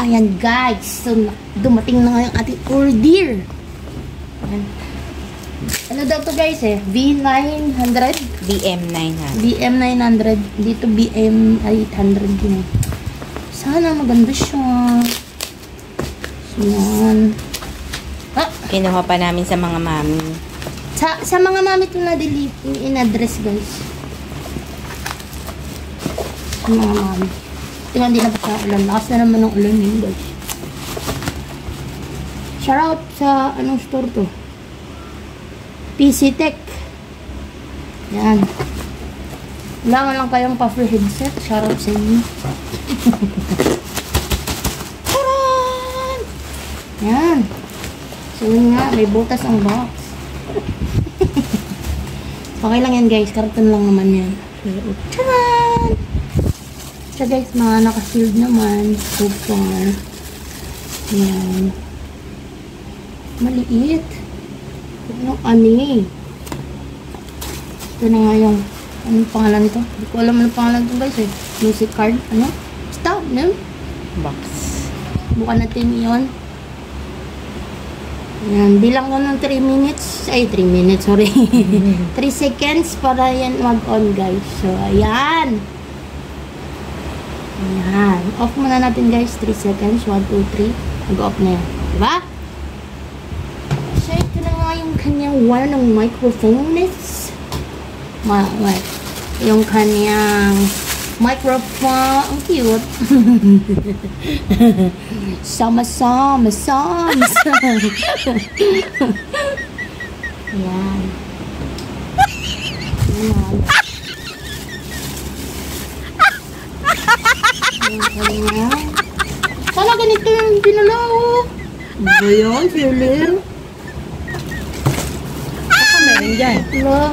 Ayan guys, so dumating na nga yung ating order. Ayan. Ano daw to guys eh? B900? BM900. BM900. Dito BM800 din eh. Sana maganda siya. So yan. Ah! Kinuha pa namin sa mga mami. Sa mga mami ito na-delete in-address guys. Sa mga mami. Tingnan din na pa sa ulan. Lakas na naman ng ulan yun guys. Shoutout sa anong store to? PC Tech. Yan. Wala lang kayong pa-free headset. Shoutout sa inyo. Taran! Yan. So yun nga, may butas ang box. Okay lang yan guys. Karton lang naman yan. Taran! So guys, mga naka-sealed naman so far. Yan. Maliit. Ano, ani. Ito na nga yung anong pangalan nito? Hindi ko alam anong pangalan nito guys eh. Music card. Ano? Stop, no? Box. Bukan natin yun. Yan. Bilang ko ng 3 minutes. Ay, 3 minutes. Sorry. 3 seconds para yan mag-on guys. So, ayan. Ayan. Off muna natin guys. 3 seconds. 1, 2, 3. Mag-off na yan. Diba? So, ito na nga yung kanyang wire ng microphone. Yung kanyang microphone. Ang cute. Sama-sama. Ayan. Ayan. Sana ganito yung pinala oh. Ba yan, Shirley? Saka meron dyan. Hello.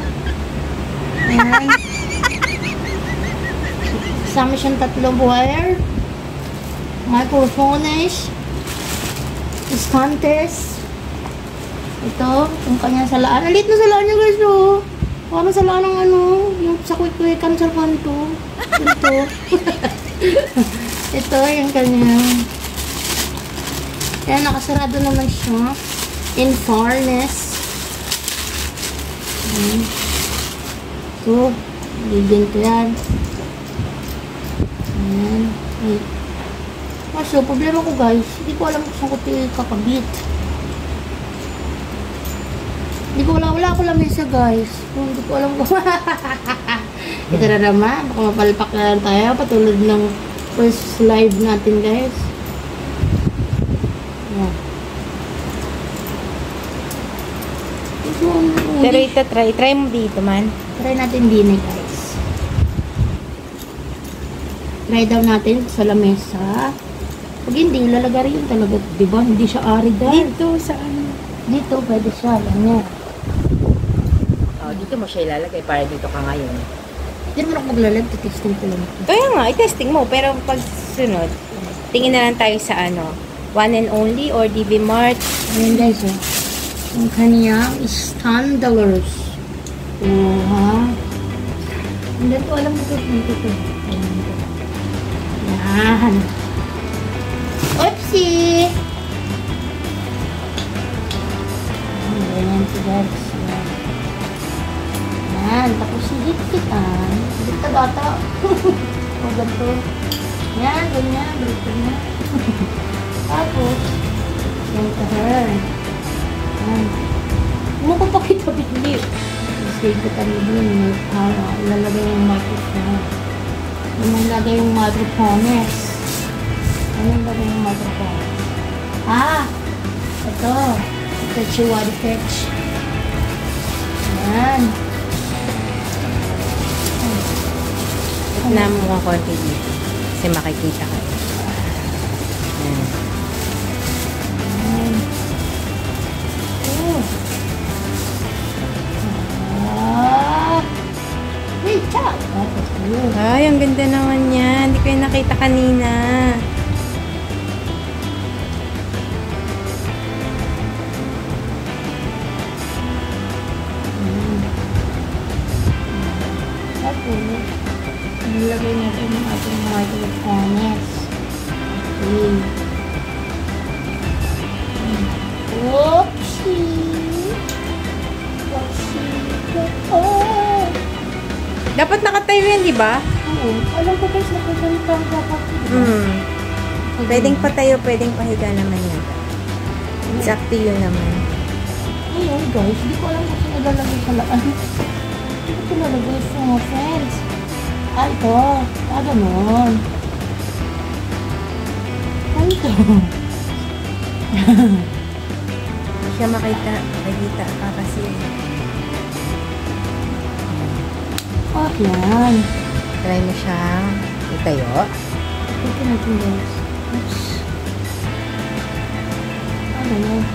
Ayan. Kasama siyang 3 wire. Microphone stand test. Ito, yung kanyang salaan. Alit na salaan niya guys oh. Parang salaan ng ano, yung sa quick-quickan sa kanto. Ito. Ito yung kanyang. Kaya nakasarado naman siya. In fairness. Ito. Bigyan ko yan. Ayan. Wait. So, problema ko guys. Hindi ko alam kung saan ko ito kakabit. Hindi ko wala ako lamesa guys. Hindi ko alam kung ito na naman. Baka mapalpak na lang tayo. Patulad ng first live natin guys. Ayan. Pero ito, try mo dito man. Try natin din guys. Try daw natin sa lamesa. Pag hindi, lalagay rin talaga. Diba? Hindi siya ari dahil. Dito, saan? Dito, pwede siya. Yan. Oh, dito mo siya ilalagay para dito ka ngayon. Hindi naman ako maglalag. Testing ko lang ito. Kaya nga, i-testing mo. Pero pag sunod, tingin na lang tayo sa ano, One and Only or DB Mart. Ayan guys, oh. Yung kaniyang standalers. Oh, ha? Hindi ko alam ito. Yan. Oopsie! Ayan si guys. Yan. Tapos higit-higitan. Higit na bata. O, ganito. Yan, ganyan. Ganito na. Tapos, yan ka her. Yan. Ano ko pakita bitli? Higit-higitan mo dun. Ilalagay yung microphone. Ilalagay yung microphone. Anong lagay yung microphone? Ah! Ito. Ito chihuahua fetch. Ayan. Na mo ka konti dito. Kasi makikita ka. Ayan. Ayan. Oh. Ah! Wait, ciao! Ay, ang ganda naman yan. Hindi ko yung nakita kanina. Martin with fairness. Okay. Oopsie. Oh. Dapat nakatayo yan, di ba? Oo. Alam ko guys, nakaganito ang dapat. Pwedeng patayo, pwedeng pahiga naman yan. It's up to you naman. Ayun guys, hindi ko alam kung saan nagalagay sa laan. Hindi ko ito nalagay sa mga friends. Ah, ito. Ah, ganun. Ah, ito. Siya makita ka kasi. Ah, yan. Try mo siyang itayo. Ito natin guys. Oops. Ah, ganun.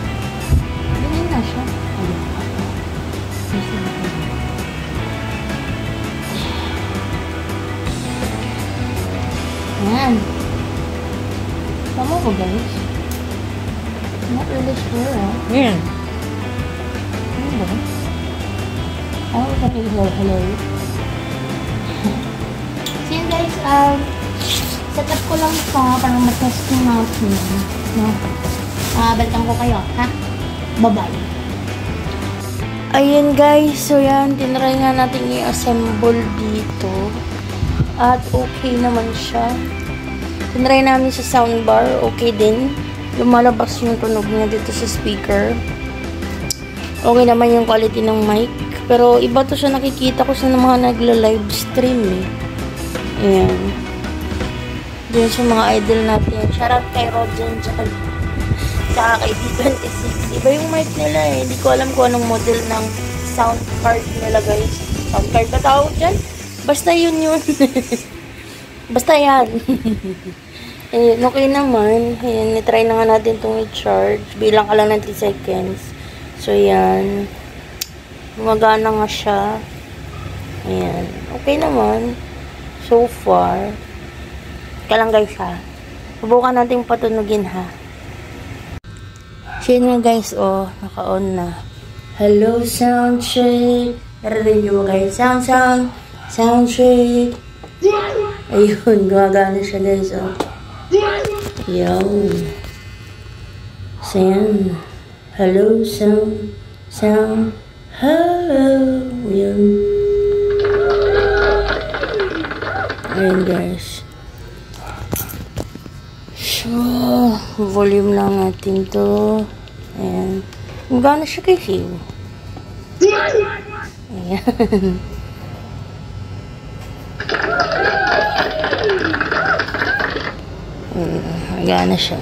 Ganyan na siya. Ayun. Gusto natin. Ayan. Tama ko guys. Not really sure Yan. Ano ba? Ano ba hello? So yun guys, set up ko lang ito para matesting natin. No? Balikan ko kayo, ha? Bye-bye. Ayun guys, so yan, tinry nga natin i-assemble dito. At okay naman siya. Tinry namin sa soundbar, okay din. Lumalabas yung tunog niya dito sa speaker. Okay naman yung quality ng mic. Pero iba to siya nakikita ko sa mga nagla-live stream eh. Ayan. Diyan sa mga idol natin. Shoutout kay Rodjan dyan. Tsaka kay D26. Iba yung mic nila eh. Hindi ko alam kung anong model ng sound card nila guys. Sound card ba tawag dyan? Basta yun. Basta yan. Eh, okay naman. Ayan, nitry na nga natin itong i-charge. Bilang ka lang ng 3 seconds. So, yan. Gumagana nga siya. Ayan. Okay naman. So far. Ka lang guys ha. Subukan natin patunugin ha. So, yun nga guys. Oh, naka-on na. Hello, sound check. Narinig mo guys. Sound check. Ayun, gumagana siya guys. Oh. Yo. So, yan. Hello, sound. Hello. Yan. Ayan, guys. So, volume lang natin to. Ayan. Magana siya kasi. Ayan. Magana siya.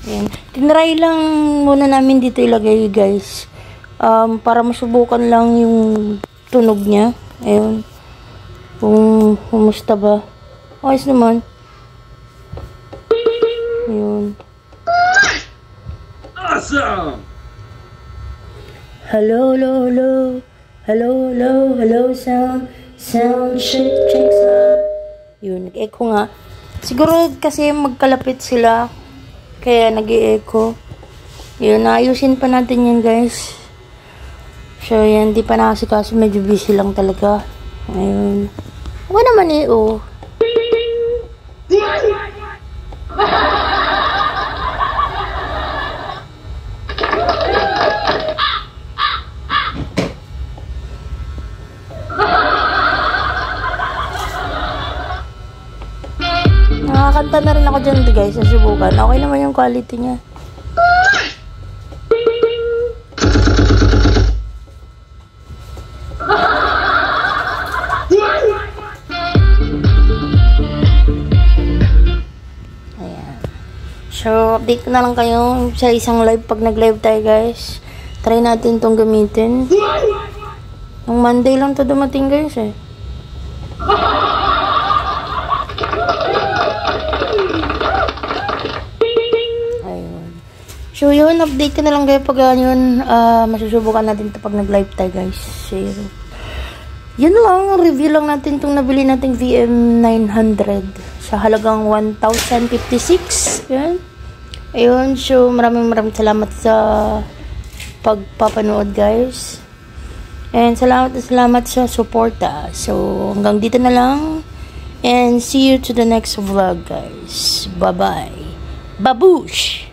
Ayan. Tinry lang muna namin dito ilagay guys. Para masubukan lang yung tunog niya. Ayun. Kung kumusta ba. Ayos naman. Ayun. Awesome! Hello, sound check, sound. Yun, nag-echo nga. Siguro kasi magkalapit sila. Kaya nag-e-echo. Yun, naayusin pa natin yan guys. So, yan. Di pa nakasikaso. Medyo busy lang talaga. Ayun. Okay naman eh, oh. Nakakanta na rin ako dyan guys. Nasubukan. Okay naman yung quality niya. So, update ko na lang kayo sa isang live pag nag-live tayo guys. Try natin itong gamitin. Nung Monday lang to dumating guys eh. Ayun. So, yun, update ko na lang kayo pag yun, masusubukan natin ito pag nag-live tayo, guys. So, yun lang, review lang natin itong nabili nating VM900 sa halagang 1,056. Yan. Ayun, so, maraming salamat sa pagpapanood, guys. And salamat sa suporta. So, hanggang dito na lang. And see you to the next vlog, guys. Bye-bye. Babush!